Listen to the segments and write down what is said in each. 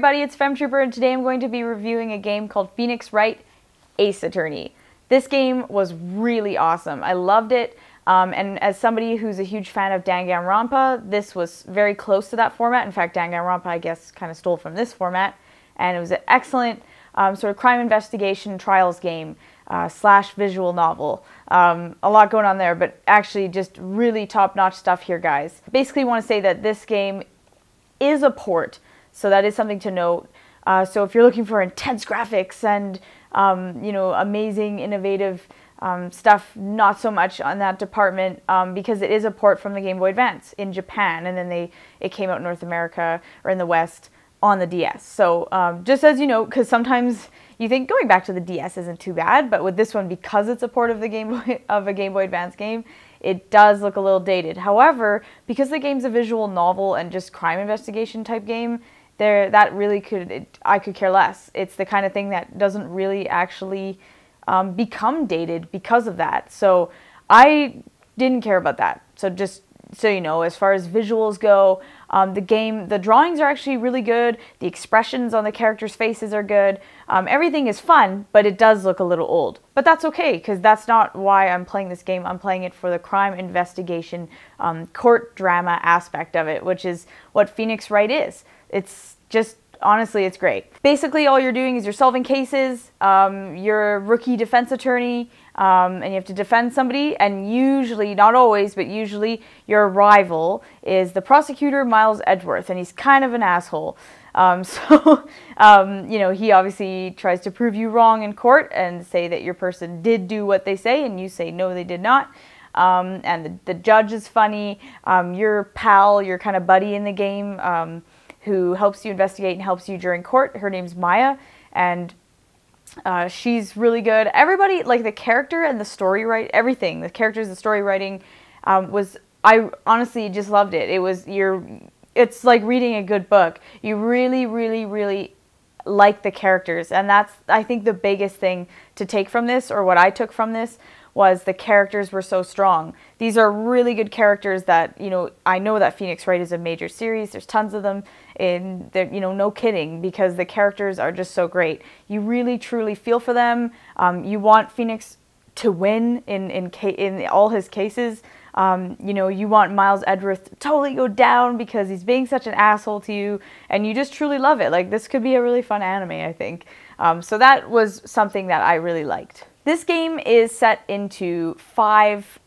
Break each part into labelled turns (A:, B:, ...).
A: everybody, it's Femtrooper, and today I'm going to be reviewing a game called Wright Ace Attorney. This game was really awesome. I loved it, and as somebody who's a huge fan of Danganronpa, this was very close to that format. In fact, Danganronpa, I guess, kind of stole from this format, and it was an excellent sort of crime investigation trials game slash visual novel. A lot going on there, but actually just really top-notch stuff here, guys. Basically want to say that this game is a port, so that is something to note. So if you're looking for intense graphics and you know, amazing, innovative stuff, not so much on that department, because it is a port from the Game Boy Advance in Japan, and then it came out in North America or in the West on the DS. So just as you know, because sometimes you think going back to the DS isn't too bad, but with this one, because it's a port of the a Game Boy Advance game, it does look a little dated. However, because the game's a visual novel and just crime investigation type game, that really I could care less. It's the kind of thing that doesn't really actually become dated because of that. So I didn't care about that. So just so you know, as far as visuals go, the drawings are actually really good. The expressions on the characters' faces are good. Everything is fun, but it does look a little old. But that's okay, because that's not why I'm playing this game. I'm playing it for the crime investigation, court drama aspect of it, which is what Wright is. It's just, honestly, it's great. Basically, all you're doing is you're solving cases. You're a rookie defense attorney, and you have to defend somebody, and usually, not always, but usually your rival is the prosecutor, Miles Edgeworth, and he's kind of an asshole. You know, he obviously tries to prove you wrong in court and say that your person did do what they say, and you say no, they did not. And the judge is funny. Your pal, your kind of buddy in the game, who helps you investigate and helps you during court. Her name's Maya, and she's really good. Everybody, like the character and the story, everything, the characters, the story writing, I honestly just loved it. It's like reading a good book. You really, really, really like the characters, and that's, I think, the biggest thing to take from this, or what I took from this, was the characters were so strong. These are really good characters that, you know, I know that Wright is a major series. There's tons of them, and they're, you know, no kidding, because the characters are just so great. You really, truly feel for them. You want Phoenix to win in all his cases. You know, you want Miles Edgeworth to totally go down because he's being such an asshole to you, and you just truly love it. Like, this could be a really fun anime, I think. So that was something that I really liked. This game is set into 5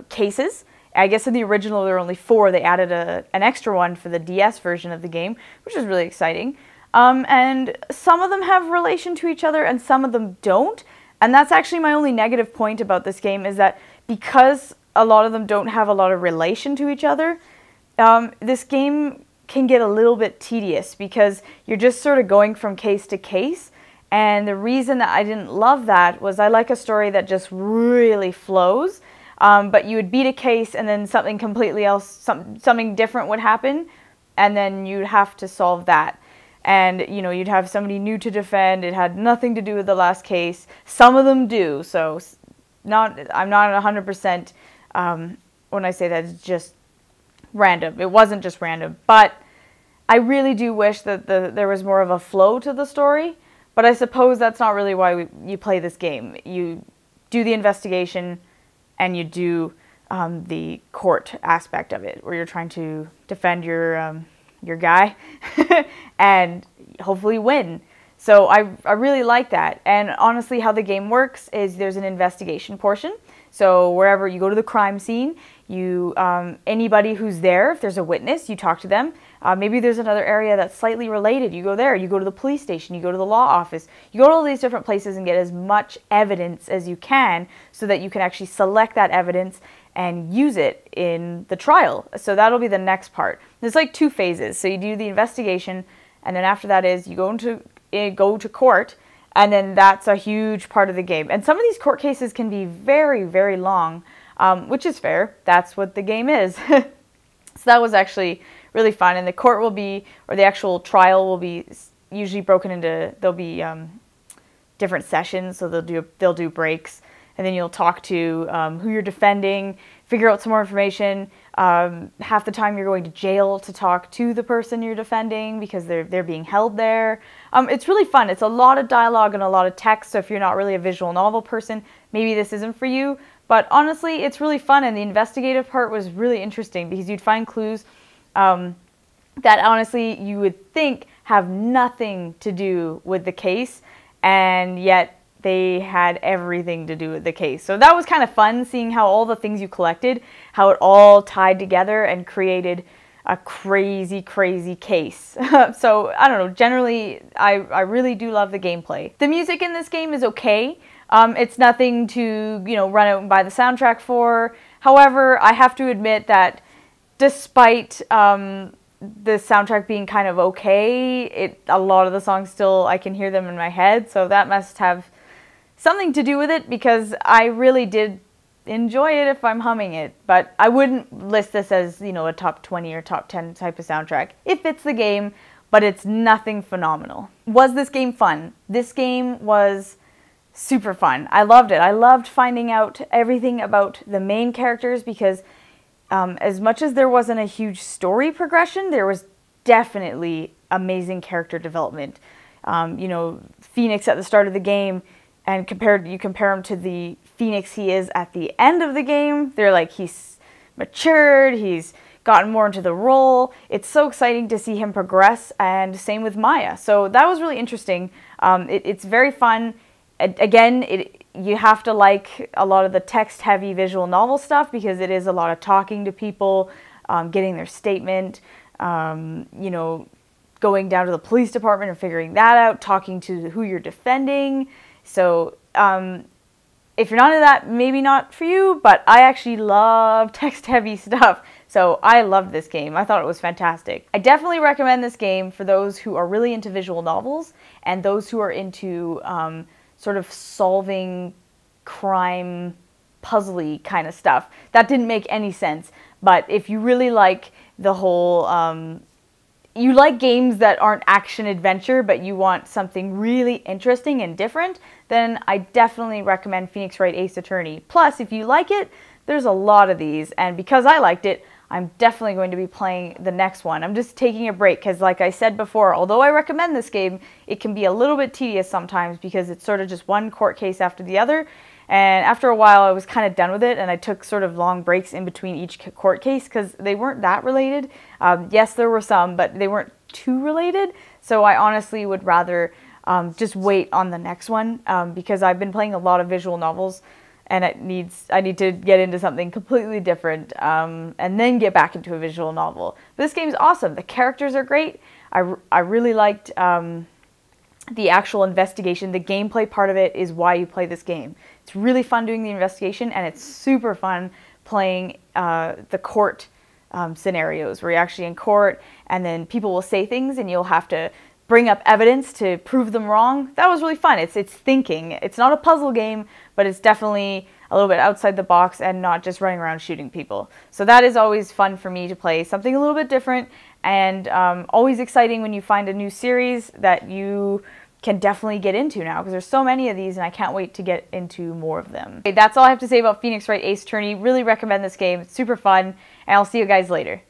A: cases. I guess in the original there were only 4. They added an extra one for the DS version of the game, which is really exciting. And some of them have relation to each other and some of them don't. And that's actually my only negative point about this game, is that because a lot of them don't have a lot of relation to each other, this game can get a little bit tedious because you're just sort of going from case to case. And the reason that I didn't love that was I like a story that just really flows, but you would beat a case and then something completely else, something different would happen, and then you'd have to solve that. And, you know, you'd have somebody new to defend. It had nothing to do with the last case. Some of them do, so I'm not 100% when I say that it's just random. It wasn't just random, but I really do wish that there was more of a flow to the story. But I suppose that's not really why you play this game. You do the investigation and you do the court aspect of it, where you're trying to defend your guy and hopefully win. So I really like that. And honestly, how the game works is there's an investigation portion. So wherever you go to the crime scene, you anybody who's there, if there's a witness, you talk to them. Maybe there's another area that's slightly related. You go there. You go to the police station. You go to the law office. You go to all these different places and get as much evidence as you can so that you can actually select that evidence and use it in the trial. So that'll be the next part. There's like 2 phases. So you do the investigation, and then after that is you go to court, and then that's a huge part of the game. And some of these court cases can be very, very long, which is fair. That's what the game is. So that was actually really fun. And the court will be, or the actual trial will be usually broken into, there'll be different sessions. So they'll do breaks. And then you'll talk to who you're defending, figure out some more information. Half the time you're going to jail to talk to the person you're defending because they're being held there. It's really fun. It's a lot of dialogue and a lot of text, so if you're not really a visual novel person, maybe this isn't for you. But honestly, it's really fun, and the investigative part was really interesting because you'd find clues that honestly you would think have nothing to do with the case, and yet they had everything to do with the case. So that was kind of fun, seeing how all the things you collected, how it all tied together and created a crazy, crazy case. So I don't know, generally I really do love the gameplay. The music in this game is okay. It's nothing to, you know, run out and buy the soundtrack for. However, I have to admit that despite the soundtrack being kind of okay, a lot of the songs still, I can hear them in my head, so that must have something to do with it, because I really did enjoy it if I'm humming it. But I wouldn't list this as, you know, a top 20 or top 10 type of soundtrack. It fits the game, but it's nothing phenomenal. Was this game fun? This game was super fun. I loved it. I loved finding out everything about the main characters, because as much as there wasn't a huge story progression, there was definitely amazing character development. You know, Phoenix at the start of the game, and you compare him to the Phoenix he is at the end of the game, they're like, he's matured, he's gotten more into the role. It's so exciting to see him progress, and same with Maya. So that was really interesting. It's very fun. Again, you have to like a lot of the text-heavy visual novel stuff, because it is a lot of talking to people, getting their statement, you know, going down to the police department and figuring that out, talking to who you're defending. So if you're not into that, maybe not for you, but I actually love text-heavy stuff. So I loved this game. I thought it was fantastic. I definitely recommend this game for those who are really into visual novels and those who are into sort of solving crime, puzzly kind of stuff. That didn't make any sense. But if you really like the whole, you like games that aren't action adventure, but you want something really interesting and different, then I definitely recommend Phoenix Wright Ace Attorney. Plus, if you like it, there's a lot of these, and because I liked it, I'm definitely going to be playing the next one. I'm just taking a break because, like I said before, although I recommend this game, it can be a little bit tedious sometimes because it's sort of just one court case after the other. And after a while, I was kind of done with it, and I took sort of long breaks in between each court case because they weren't that related. Yes, there were some, but they weren't too related. So I honestly would rather just wait on the next one because I've been playing a lot of visual novels, and I need to get into something completely different and then get back into a visual novel. This game's awesome. The characters are great. I really liked the actual investigation. The gameplay part of it is why you play this game. It's really fun doing the investigation, and it's super fun playing the court scenarios where you're actually in court, and then people will say things and you'll have to bring up evidence to prove them wrong. That was really fun. It's thinking. It's not a puzzle game, but it's definitely a little bit outside the box and not just running around shooting people. So that is always fun for me to play, something a little bit different, and always exciting when you find a new series that you can definitely get into now, because there's so many of these and I can't wait to get into more of them. Okay, that's all I have to say about Phoenix Wright Ace Attorney. Really recommend this game. It's super fun, and I'll see you guys later.